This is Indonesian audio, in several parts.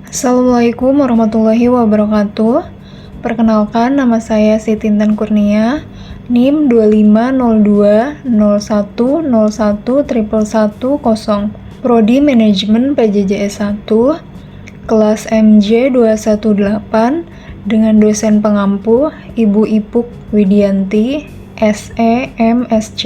Assalamualaikum warahmatullahi wabarakatuh. Perkenalkan, nama saya Siti Intan Kurnia, NIM 250201011110, Prodi Manajemen PJJ S1, kelas MJ 218, dengan dosen pengampu Ibu Ipuk Widianti, SE MSc.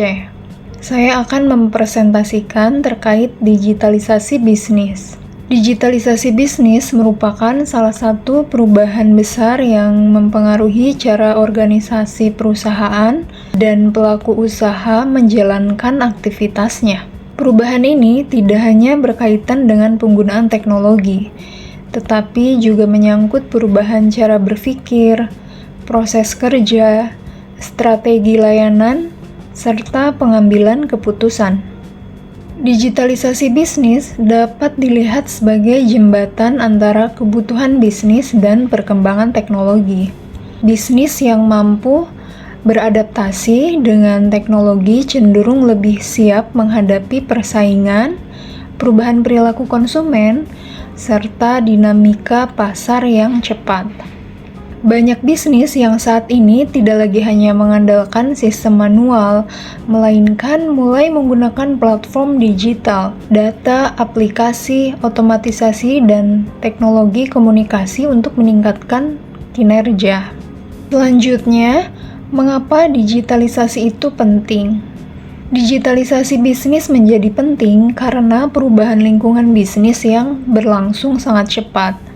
Saya akan mempresentasikan terkait digitalisasi bisnis. Digitalisasi bisnis merupakan salah satu perubahan besar yang mempengaruhi cara organisasi perusahaan dan pelaku usaha menjalankan aktivitasnya. Perubahan ini tidak hanya berkaitan dengan penggunaan teknologi, tetapi juga menyangkut perubahan cara berpikir, proses kerja, strategi layanan, serta pengambilan keputusan. Digitalisasi bisnis dapat dilihat sebagai jembatan antara kebutuhan bisnis dan perkembangan teknologi. Bisnis yang mampu beradaptasi dengan teknologi cenderung lebih siap menghadapi persaingan, perubahan perilaku konsumen, serta dinamika pasar yang cepat. Banyak bisnis yang saat ini tidak lagi hanya mengandalkan sistem manual, melainkan mulai menggunakan platform digital, data, aplikasi, otomatisasi, dan teknologi komunikasi untuk meningkatkan kinerja. Selanjutnya, mengapa digitalisasi itu penting? Digitalisasi bisnis menjadi penting karena perubahan lingkungan bisnis yang berlangsung sangat cepat.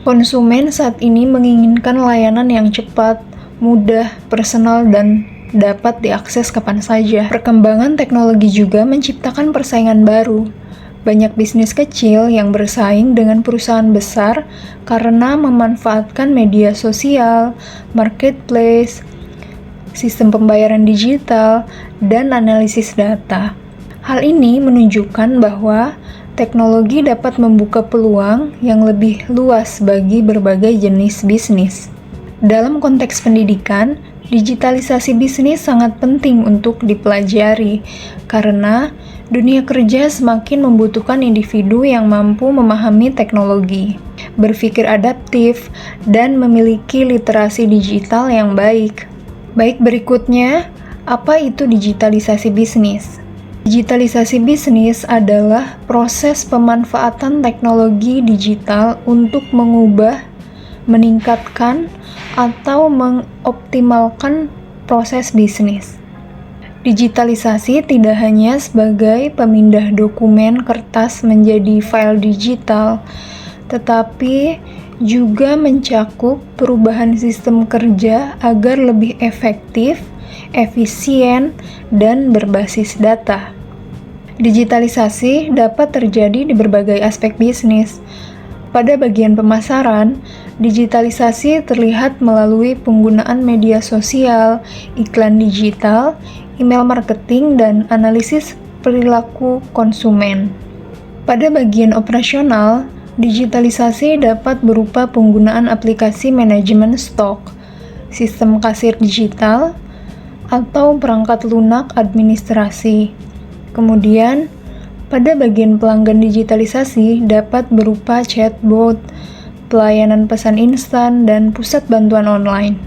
Konsumen saat ini menginginkan layanan yang cepat, mudah, personal, dan dapat diakses kapan saja. Perkembangan teknologi juga menciptakan persaingan baru. Banyak bisnis kecil yang bersaing dengan perusahaan besar karena memanfaatkan media sosial, marketplace, sistem pembayaran digital, dan analisis data. Hal ini menunjukkan bahwa teknologi dapat membuka peluang yang lebih luas bagi berbagai jenis bisnis. Dalam konteks pendidikan, digitalisasi bisnis sangat penting untuk dipelajari karena dunia kerja semakin membutuhkan individu yang mampu memahami teknologi, berpikir adaptif, dan memiliki literasi digital yang baik. Baik, berikutnya, apa itu digitalisasi bisnis? Digitalisasi bisnis adalah proses pemanfaatan teknologi digital untuk mengubah, meningkatkan, atau mengoptimalkan proses bisnis. Digitalisasi tidak hanya sebagai pemindah dokumen kertas menjadi file digital, tetapi juga mencakup perubahan sistem kerja agar lebih efektif, efisien, dan berbasis data. Digitalisasi dapat terjadi di berbagai aspek bisnis. Pada bagian pemasaran, digitalisasi terlihat melalui penggunaan media sosial, iklan digital, email marketing, dan analisis perilaku konsumen. Pada bagian operasional, digitalisasi dapat berupa penggunaan aplikasi manajemen stok, sistem kasir digital, atau perangkat lunak administrasi. Kemudian, pada bagian pelanggan digitalisasi dapat berupa chatbot, pelayanan pesan instan, dan pusat bantuan online.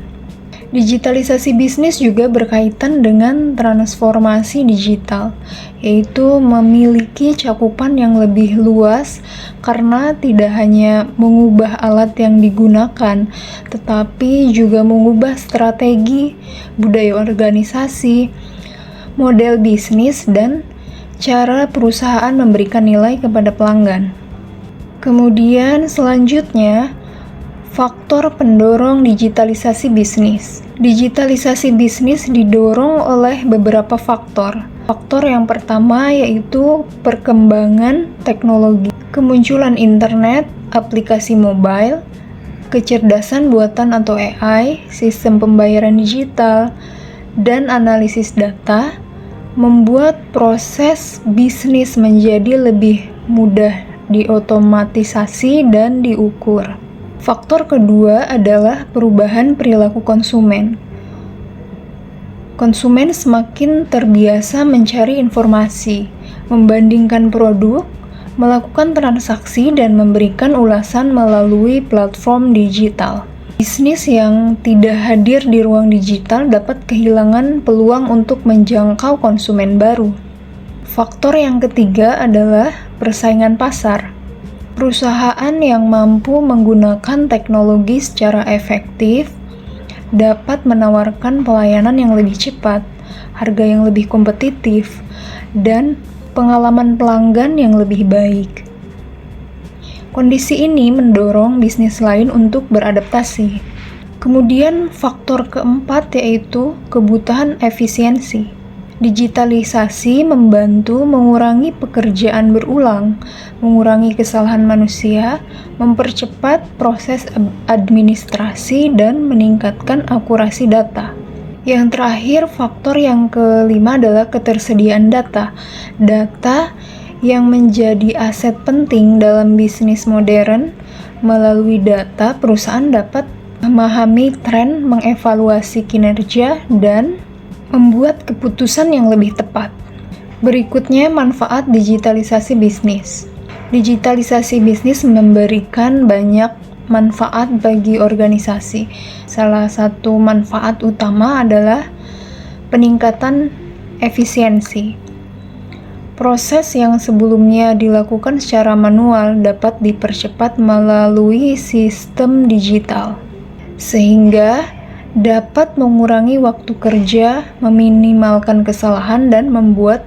Digitalisasi bisnis juga berkaitan dengan transformasi digital, yaitu memiliki cakupan yang lebih luas karena tidak hanya mengubah alat yang digunakan, tetapi juga mengubah strategi, budaya organisasi, model bisnis, dan cara perusahaan memberikan nilai kepada pelanggan. Kemudian selanjutnya, faktor pendorong digitalisasi bisnis. Digitalisasi bisnis didorong oleh beberapa faktor. Faktor yang pertama yaitu perkembangan teknologi, kemunculan internet, aplikasi mobile, kecerdasan buatan atau AI, sistem pembayaran digital, dan analisis data membuat proses bisnis menjadi lebih mudah diotomatisasi dan diukur. Faktor kedua adalah perubahan perilaku konsumen. Konsumen semakin terbiasa mencari informasi, membandingkan produk, melakukan transaksi dan memberikan ulasan melalui platform digital. Bisnis yang tidak hadir di ruang digital dapat kehilangan peluang untuk menjangkau konsumen baru. Faktor yang ketiga adalah persaingan pasar. Perusahaan yang mampu menggunakan teknologi secara efektif dapat menawarkan pelayanan yang lebih cepat, harga yang lebih kompetitif, dan pengalaman pelanggan yang lebih baik. Kondisi ini mendorong bisnis lain untuk beradaptasi. Kemudian faktor keempat yaitu kebutuhan efisiensi. Digitalisasi membantu mengurangi pekerjaan berulang, mengurangi kesalahan manusia, mempercepat proses administrasi, dan meningkatkan akurasi data. Yang terakhir, faktor yang kelima adalah ketersediaan data. Data yang menjadi aset penting dalam bisnis modern. Melalui data, perusahaan dapat memahami tren, mengevaluasi kinerja, dan membuat keputusan yang lebih tepat. Berikutnya, manfaat digitalisasi bisnis. Digitalisasi bisnis memberikan banyak manfaat bagi organisasi. Salah satu manfaat utama adalah peningkatan efisiensi. Proses yang sebelumnya dilakukan secara manual dapat dipercepat melalui sistem digital, sehingga dapat mengurangi waktu kerja, meminimalkan kesalahan, dan membuat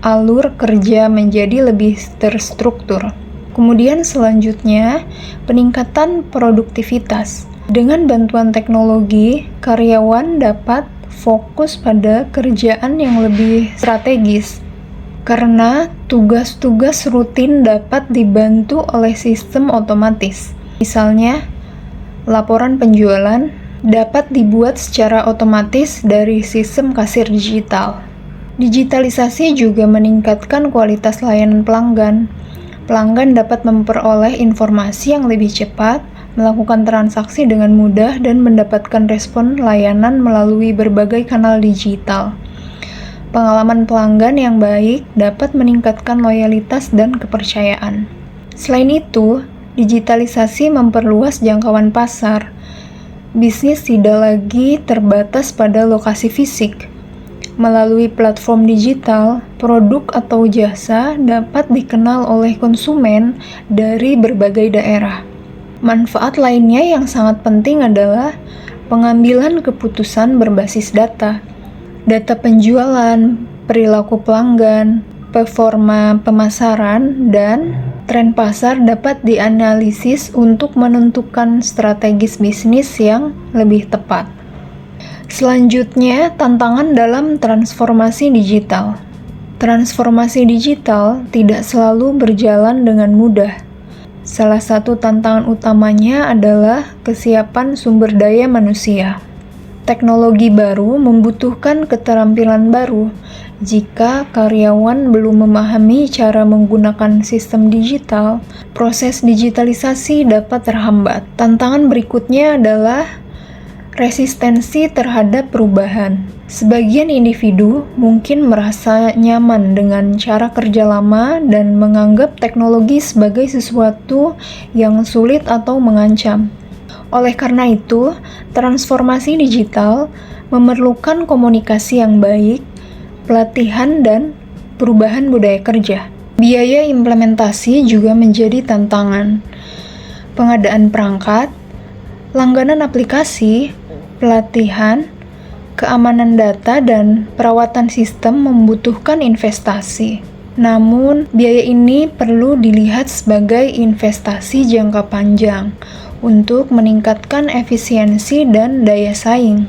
alur kerja menjadi lebih terstruktur. Kemudian selanjutnya, peningkatan produktivitas. Dengan bantuan teknologi, karyawan dapat fokus pada kerjaan yang lebih strategis, karena tugas-tugas rutin dapat dibantu oleh sistem otomatis. Misalnya, laporan penjualan dapat dibuat secara otomatis dari sistem kasir digital. Digitalisasi juga meningkatkan kualitas layanan pelanggan. Pelanggan dapat memperoleh informasi yang lebih cepat, melakukan transaksi dengan mudah, dan mendapatkan respon layanan melalui berbagai kanal digital. Pengalaman pelanggan yang baik dapat meningkatkan loyalitas dan kepercayaan. Selain itu, digitalisasi memperluas jangkauan pasar. Bisnis tidak lagi terbatas pada lokasi fisik. Melalui platform digital, produk atau jasa dapat dikenal oleh konsumen dari berbagai daerah. Manfaat lainnya yang sangat penting adalah pengambilan keputusan berbasis data. Data penjualan, perilaku pelanggan, performa pemasaran, dan tren pasar dapat dianalisis untuk menentukan strategis bisnis yang lebih tepat. Selanjutnya, tantangan dalam transformasi digital. Transformasi digital tidak selalu berjalan dengan mudah. Salah satu tantangan utamanya adalah kesiapan sumber daya manusia. Teknologi baru membutuhkan keterampilan baru. Jika karyawan belum memahami cara menggunakan sistem digital, proses digitalisasi dapat terhambat. Tantangan berikutnya adalah resistensi terhadap perubahan. Sebagian individu mungkin merasa nyaman dengan cara kerja lama dan menganggap teknologi sebagai sesuatu yang sulit atau mengancam. Oleh karena itu, transformasi digital memerlukan komunikasi yang baik, pelatihan, dan perubahan budaya kerja. Biaya implementasi juga menjadi tantangan. Pengadaan perangkat, langganan aplikasi, pelatihan, keamanan data, dan perawatan sistem membutuhkan investasi. Namun, biaya ini perlu dilihat sebagai investasi jangka panjang untuk meningkatkan efisiensi dan daya saing.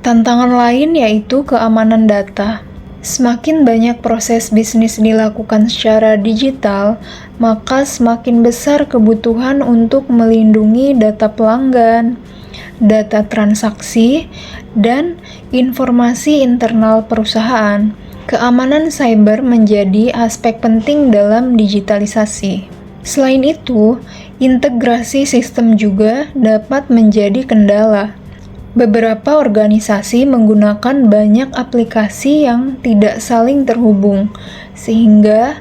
Tantangan lain yaitu keamanan data. Semakin banyak proses bisnis dilakukan secara digital, maka semakin besar kebutuhan untuk melindungi data pelanggan, data transaksi, dan informasi internal perusahaan. Keamanan cyber menjadi aspek penting dalam digitalisasi. Selain itu, integrasi sistem juga dapat menjadi kendala. Beberapa organisasi menggunakan banyak aplikasi yang tidak saling terhubung, sehingga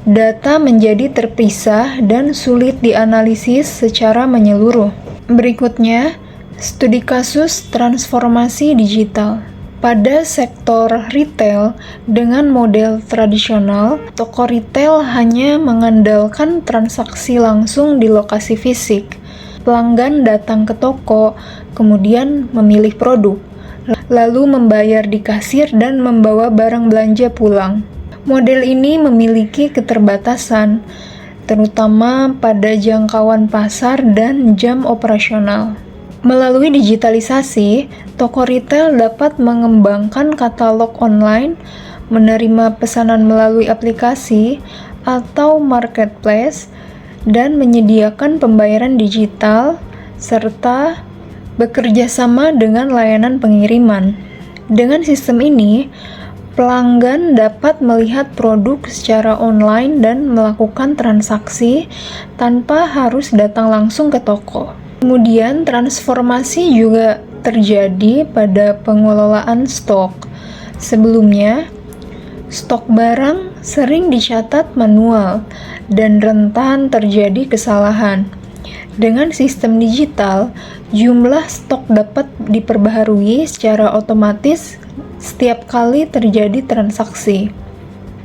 Data menjadi terpisah dan sulit dianalisis secara menyeluruh. Berikutnya, studi kasus transformasi digital. Pada sektor retail, dengan model tradisional, toko retail hanya mengandalkan transaksi langsung di lokasi fisik. Pelanggan datang ke toko, kemudian memilih produk, lalu membayar di kasir dan membawa barang belanja pulang. Model ini memiliki keterbatasan, terutama pada jangkauan pasar dan jam operasional. Melalui digitalisasi, toko retail dapat mengembangkan katalog online, menerima pesanan melalui aplikasi atau marketplace, dan menyediakan pembayaran digital, serta bekerja sama dengan layanan pengiriman. Dengan sistem ini, pelanggan dapat melihat produk secara online dan melakukan transaksi tanpa harus datang langsung ke toko. Kemudian, transformasi juga terjadi pada pengelolaan stok. Sebelumnya, stok barang sering dicatat manual dan rentan terjadi kesalahan. Dengan sistem digital, jumlah stok dapat diperbaharui secara otomatis setiap kali terjadi transaksi,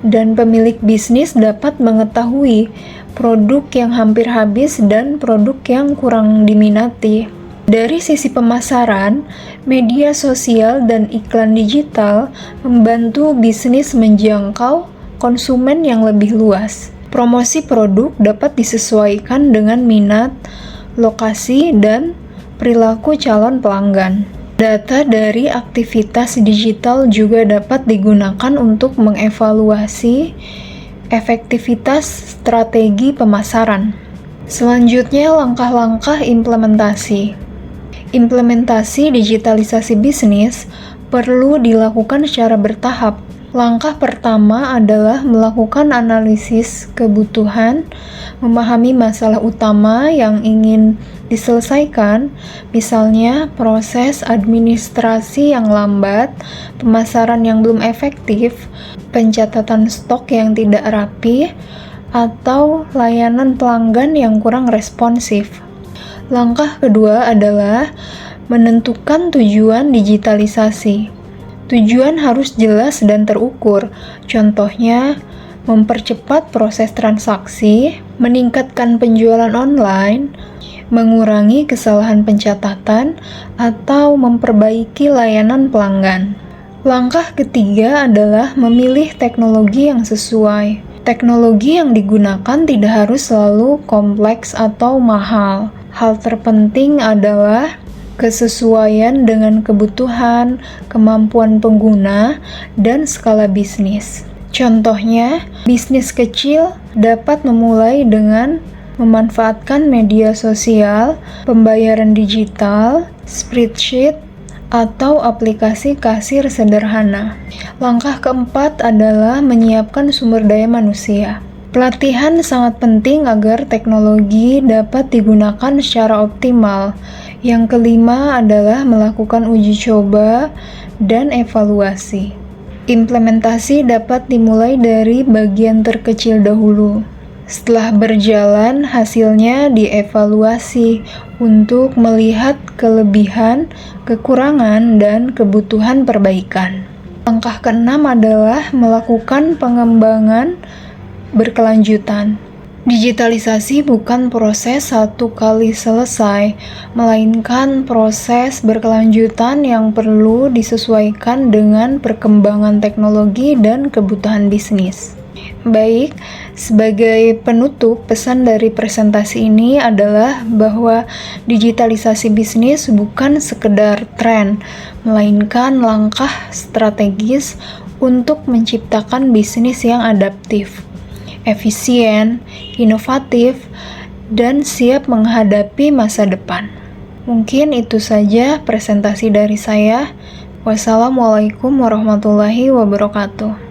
dan pemilik bisnis dapat mengetahui produk yang hampir habis dan produk yang kurang diminati. Dari sisi pemasaran, media sosial dan iklan digital membantu bisnis menjangkau konsumen yang lebih luas. Promosi produk dapat disesuaikan dengan minat, lokasi, dan perilaku calon pelanggan. Data dari aktivitas digital juga dapat digunakan untuk mengevaluasi efektivitas strategi pemasaran. Selanjutnya, langkah-langkah implementasi. Implementasi digitalisasi bisnis perlu dilakukan secara bertahap. Langkah pertama adalah melakukan analisis kebutuhan, memahami masalah utama yang ingin diselesaikan, misalnya proses administrasi yang lambat, pemasaran yang belum efektif, pencatatan stok yang tidak rapi, atau layanan pelanggan yang kurang responsif. Langkah kedua adalah menentukan tujuan digitalisasi. Tujuan harus jelas dan terukur, contohnya mempercepat proses transaksi, meningkatkan penjualan online, mengurangi kesalahan pencatatan, atau memperbaiki layanan pelanggan. Langkah ketiga adalah memilih teknologi yang sesuai. Teknologi yang digunakan tidak harus selalu kompleks atau mahal. Hal terpenting adalah kesesuaian dengan kebutuhan, kemampuan pengguna, dan skala bisnis. Contohnya, bisnis kecil dapat memulai dengan memanfaatkan media sosial, pembayaran digital, spreadsheet, atau aplikasi kasir sederhana. Langkah keempat adalah menyiapkan sumber daya manusia. Pelatihan sangat penting agar teknologi dapat digunakan secara optimal. Yang kelima adalah melakukan uji coba dan evaluasi. Implementasi dapat dimulai dari bagian terkecil dahulu. Setelah berjalan, hasilnya dievaluasi untuk melihat kelebihan, kekurangan, dan kebutuhan perbaikan. Langkah keenam adalah melakukan pengembangan berkelanjutan. Digitalisasi bukan proses satu kali selesai, melainkan proses berkelanjutan yang perlu disesuaikan dengan perkembangan teknologi dan kebutuhan bisnis. Baik, sebagai penutup, pesan dari presentasi ini adalah bahwa digitalisasi bisnis bukan sekedar tren, melainkan langkah strategis untuk menciptakan bisnis yang adaptif, efisien, inovatif, dan siap menghadapi masa depan. Mungkin itu saja presentasi dari saya. Wassalamualaikum warahmatullahi wabarakatuh.